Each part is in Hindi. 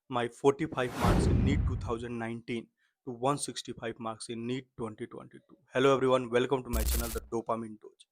my 45 marks in NEET 2019 to 165 marks in NEET 2022. Hello everyone, welcome to my channel the dopamine dose.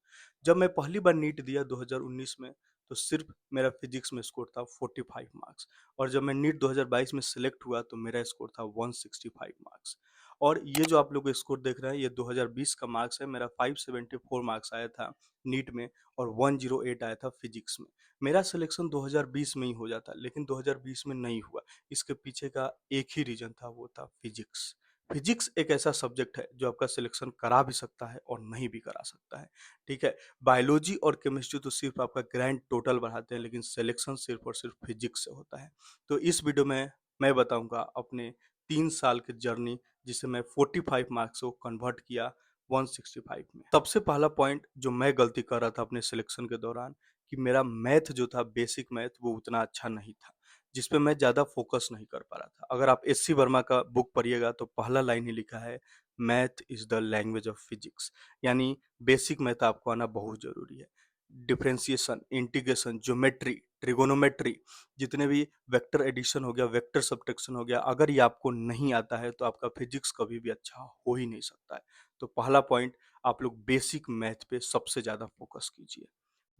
जब मैं पहली बार नीट दिया 2019 में तो सिर्फ मेरा फिजिक्स में स्कोर था 45 मार्क्स, और जब मैं नीट 2022 में सिलेक्ट हुआ तो मेरा स्कोर था 165 मार्क्स। और ये जो आप लोग स्कोर देख रहे हैं ये 2020 का मार्क्स है। मेरा 574 मार्क्स आया था नीट में और 108 आया था फिजिक्स में। मेरा सिलेक्शन 2020 में ही हो जाता, लेकिन 2020 में नहीं हुआ। इसके पीछे का एक ही रीजन था, वो था फिजिक्स। फिजिक्स एक ऐसा सब्जेक्ट है जो आपका सिलेक्शन करा भी सकता है और नहीं भी करा सकता है। ठीक है, बायोलॉजी और केमिस्ट्री तो सिर्फ आपका ग्रैंड टोटल बढ़ाते हैं, लेकिन सिलेक्शन सिर्फ और सिर्फ फिजिक्स से होता है। तो इस वीडियो में मैं बताऊंगा अपने 3 साल की जर्नी, जिसे मैं 45 मार्क्स को कन्वर्ट किया 165 में। सबसे पहला पॉइंट जो मैं गलती कर रहा था अपने सिलेक्शन के दौरान, कि मेरा मैथ जो था, बेसिक मैथ, वो उतना अच्छा नहीं था, जिस पे मैं ज़्यादा फोकस नहीं कर पा रहा था। अगर आप एस सी वर्मा का बुक पढ़िएगा तो पहला लाइन ही लिखा है, math is the language of physics. यानी बेसिक मैथ आपको आना बहुत ज़रूरी है। डिफरेंशिएशन, इंटीग्रेशन, ज्योमेट्री, ट्रिगोनोमेट्री, जितने भी वेक्टर एडिशन हो गया, वेक्टर सब्ट्रैक्शन हो गया, अगर ये आपको नहीं आता है तो आपका फिजिक्स कभी भी अच्छा हो ही नहीं सकता है। तो पहला पॉइंट, आप लोग बेसिक मैथ पे सबसे ज़्यादा फोकस कीजिए।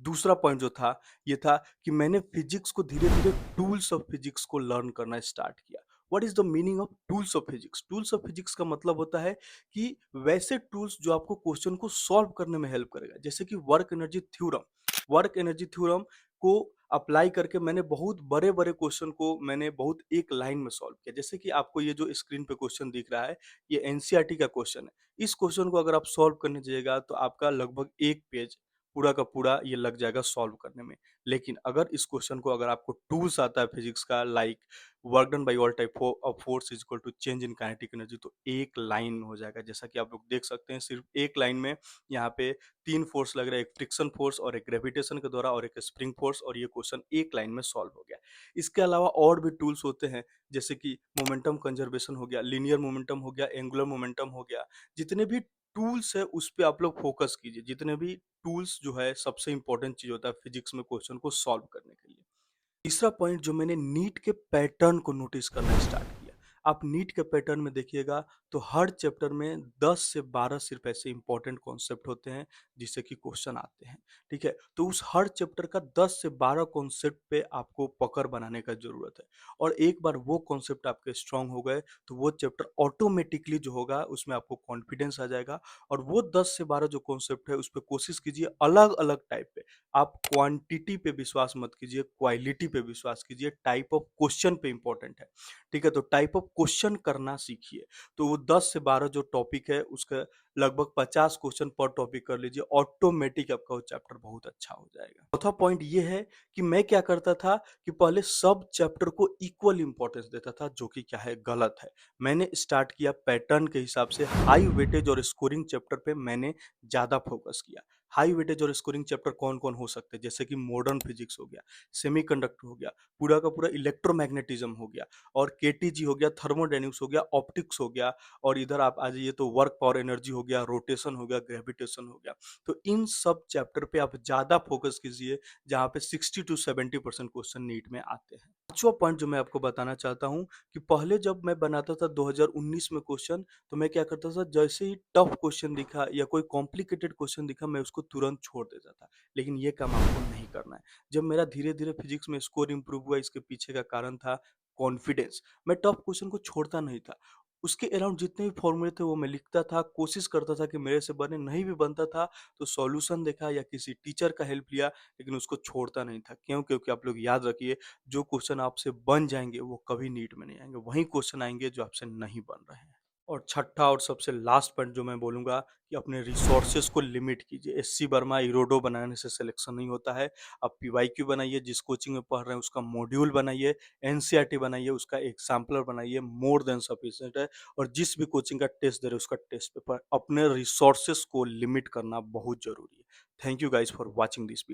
दूसरा पॉइंट जो था, ये था कि मैंने फिजिक्स को धीरे-धीरे टूल्स ऑफ फिजिक्स को लर्न करना स्टार्ट किया। What is the meaning of tools of physics? Tools of physics का मतलब होता है कि वैसे टूल्स जो आपको क्वेश्चन को सॉल्व करने में हेल्प करेगा। जैसे कि work energy theorem. Work energy theorem को अप्लाई करके मैंने बहुत बड़े-बड़े क्वेश्चन को मैंने बहुत एक लाइन में सॉल्व किया। जैसे कि आपको ये जो स्क्रीन पे क्वेश्चन दिख रहा है, ये एनसीईआरटी का क्वेश्चन है। इस क्वेश्चन को अगर आप सॉल्व करने जाइएगा तो आपका लगभग 1 पेज पूरा का पूरा ये लग जाएगा सॉल्व करने में। लेकिन अगर इस क्वेश्चन को अगर आपको टूल्स आता है फिजिक्स का, like work done by all type of force is equal to change in kinetic energy, तो एक लाइन में हो जाएगा। जैसा कि आप लोग देख सकते हैं, सिर्फ एक लाइन में यहाँ पे 3 फोर्स लग रहा है, एक फ्रिक्शन फोर्स और एक ग्रेविटेशन के द्वारा और एक स्प्रिंग फोर्स, और ये क्वेश्चन एक लाइन में सॉल्व हो गया। इसके अलावा और भी टूल्स होते हैं, जैसे कि मोमेंटम कंजर्वेशन हो गया, लीनियर मोमेंटम हो गया, एंगुलर मोमेंटम हो गया। जितने भी टूल्स है उस पे आप लोग फोकस कीजिए। जितने भी टूल्स जो है, सबसे इंपॉर्टेंट चीज होता है फिजिक्स में क्वेश्चन को सॉल्व करने के लिए। तीसरा पॉइंट जो मैंने नीट के पैटर्न को नोटिस करना स्टार्ट किया। आप नीट के पैटर्न में देखिएगा तो हर चैप्टर में 10 से 12 सिर्फ ऐसे इंपॉर्टेंट कॉन्सेप्ट होते हैं जिससे कि क्वेश्चन आते हैं। ठीक है, तो उस हर चैप्टर का 10 से 12 कॉन्सेप्ट पे आपको पकड़ बनाने का जरूरत है। और एक बार वो कॉन्सेप्ट आपके स्ट्रांग हो गए तो वो चैप्टर ऑटोमेटिकली जो होगा उसमें आपको कॉन्फिडेंस आ जाएगा। और वो 10 से 12 जो कॉन्सेप्ट है उस पर कोशिश कीजिए अलग अलग टाइप पे। आप क्वांटिटी पे विश्वास मत कीजिए, क्वालिटी पे विश्वास कीजिए, टाइप ऑफ क्वेश्चन पे इंपॉर्टेंट है। ठीक है, तो टाइप ऑफ क्वेश्चन करना सीखिए। तो वो 10 से 12 जो टॉपिक है उसका लगभग 50 क्वेश्चन पर टॉपिक कर लीजिए, ऑटोमेटिक आपका वो चैप्टर बहुत अच्छा हो जाएगा। चौथा पॉइंट ये है कि मैं क्या करता था कि पहले सब चैप्टर को इक्वल इंपॉर्टेंस देता था, जो कि क्या है, गलत है। मैंने स्टार्ट किया पैटर्न के हिसाब से, हाई वेटेज और स्कोरिंग चैप्टर पे मैंने ज्यादा फोकस किया। हाई वेटेज और स्कोरिंग चैप्टर कौन कौन हो सकते हैं, जैसे कि मॉडर्न फिजिक्स हो गया, सेमीकंडक्टर हो गया, पूरा का पूरा इलेक्ट्रोमैग्नेटिज्म हो गया, और केटीजी हो गया, थर्मोडायनेमिक्स हो गया, ऑप्टिक्स हो गया, और इधर आप आ जाइए तो वर्क पावर एनर्जी हो गया, रोटेशन हो गया, ग्रेविटेशन हो गया। तो इन सब चैप्टर पे आप ज़्यादा फोकस कीजिए, जहाँ पे 60 टू 70% क्वेश्चन नीट में आते हैं। पांचवा पॉइंट जो मैं आपको बताना चाहता हूँ, कि पहले जब मैं बनाता था 2019 में क्वेश्चन, तो मैं क्या करता था, जैसे ही टफ क्वेश्चन दिखा या कोई कॉम्प्लिकेटेड क्वेश्चन दिखा, मैं उसको तुरंत छोड़ देता था। लेकिन ये काम आपको नहीं करना है। जब मेरा धीरे धीरे फिजिक्स में स्कोर इंप्रूव हुआ, इसके पीछे का कारण था कॉन्फिडेंस। मैं टफ क्वेश्चन को छोड़ता नहीं था। उसके अराउंड जितने भी फॉर्मूले थे वो मैं लिखता था, कोशिश करता था कि मेरे से बने, नहीं भी बनता था तो सॉल्यूशन देखा या किसी टीचर का हेल्प लिया, लेकिन उसको छोड़ता नहीं था। क्यों? क्योंकि आप लोग याद रखिए, जो क्वेश्चन आपसे बन जाएंगे वो कभी नीट में नहीं आएंगे, वही क्वेश्चन आएंगे जो आपसे नहीं बन रहे हैं। और छठा और सबसे लास्ट पॉइंट जो मैं बोलूँगा, कि अपने रिसोर्सेज को लिमिट कीजिए। एससी वर्मा, इरोडो बनाने से सिलेक्शन नहीं होता है। आप पीवाईक्यू बनाइए, जिस कोचिंग में पढ़ रहे हैं उसका मॉड्यूल बनाइए, एनसीईआरटी बनाइए, उसका एग्जाम्पलर बनाइए, मोर देन सफिशिएंट है। और जिस भी कोचिंग का टेस्ट दे रहे हैं उसका टेस्ट पेपर, अपने रिसोर्सेज को लिमिट करना बहुत जरूरी है। Thank you guys for watching this video.